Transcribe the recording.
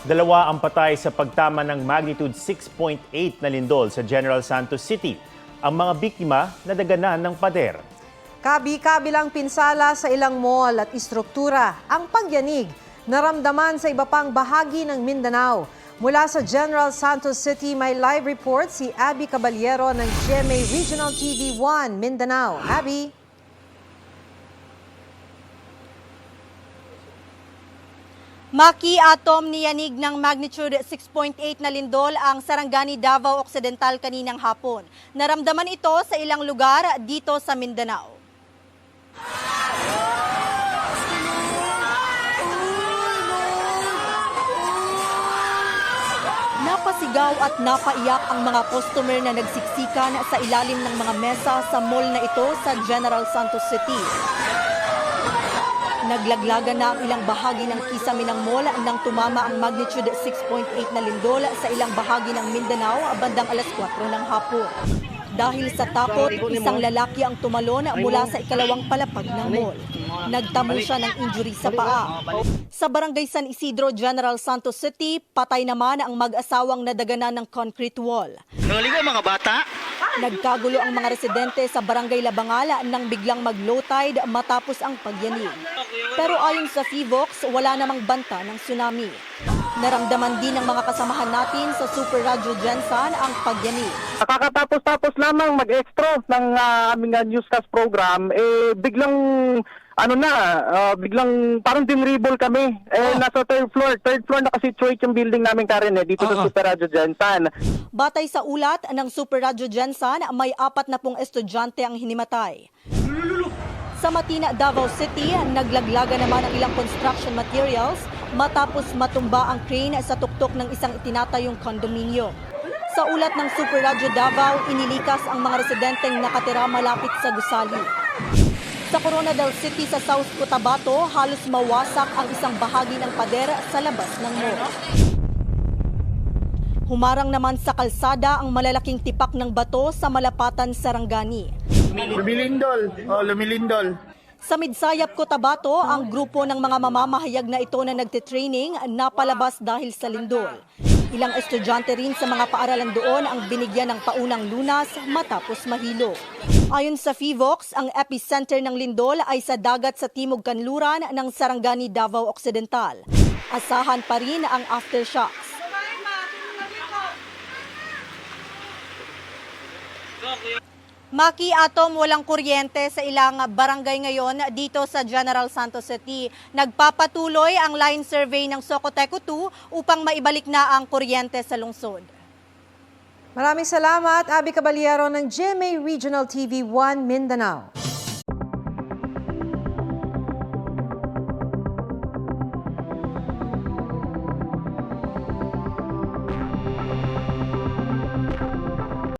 Dalawa ang patay sa pagtama ng magnitude 6.8 na lindol sa General Santos City. Ang mga biktima nadaganan ng pader. Kabi-kabilang pinsala sa ilang mall at istruktura ang pagyanig naramdaman sa iba pang bahagi ng Mindanao. Mula sa General Santos City, may live report si Abby Caballero ng GMA Regional TV 1 Mindanao. Abby? Maki-atom niyanig ng magnitude 6.8 na lindol ang Sarangani, Davao Occidental kaninang hapon. Naramdaman ito sa ilang lugar dito sa Mindanao. Napasigaw at napaiyak ang mga customer na nagsiksikan sa ilalim ng mga mesa sa mall na ito sa General Santos City. Naglaglagan na ang ilang bahagi ng Kisaminang Mall nang tumama ang magnitude 6.8 na lindol sa ilang bahagi ng Mindanao bandang alas 4 ng hapon. Dahil sa takot, isang lalaki ang tumalon mula sa ikalawang palapag ng mall. Nagtamo siya ng injury sa paa. Sa Barangay San Isidro, General Santos City, patay naman ang mag-asawang nadaganan ng concrete wall. Naligo mga bata? Nagkagulo ang mga residente sa Barangay Labangala nang biglang mag-low tide matapos ang pagyanig. Pero ayon sa FIVOX, wala namang banta ng tsunami. Naramdaman din ng mga kasamahan natin sa Super Radyo Gensan ang pagyanig. Kakatapos-tapos lamang mag-extra ng aming newscast program, biglang biglang parang dinribble kami. Nasa third floor naka-situate yung building namin, Karen, dito sa Super Radyo Gensan. Batay sa ulat ng Super Radyo Gensan, may 40 estudyante ang hinimatay. Sa Matina, Davao City, naglaglaga naman ang ilang construction materials matapos matumba ang crane sa tuktok ng isang itinatayong kondominyo. Sa ulat ng Super Radyo Davao, inilikas ang mga residenteng nakatira malapit sa gusali. Sa Corona del City sa South Cotabato, halos mawasak ang isang bahagi ng pader sa labas ng mall. Humarang naman sa kalsada ang malalaking tipak ng bato sa Malapatan, Sarangani. Lumilindol. Sa Midsayap, Cotabato, ang grupo ng mga mamamahayag na ito na nagtitraining napalabas dahil sa lindol. Ilang estudyante rin sa mga paaralan doon ang binigyan ng paunang lunas matapos mahilo. Ayon sa FIVOX, ang epicenter ng lindol ay sa dagat sa timog kanluran ng Sarangani, Davao Occidental. Asahan pa rin ang aftershocks. Maki-atom walang kuryente sa ilang barangay ngayon dito sa General Santos City. Nagpapatuloy ang line survey ng Socoteco 2 upang maibalik na ang kuryente sa lungsod. Maraming salamat, Abby Caballero ng GMA Regional TV 1 Mindanao.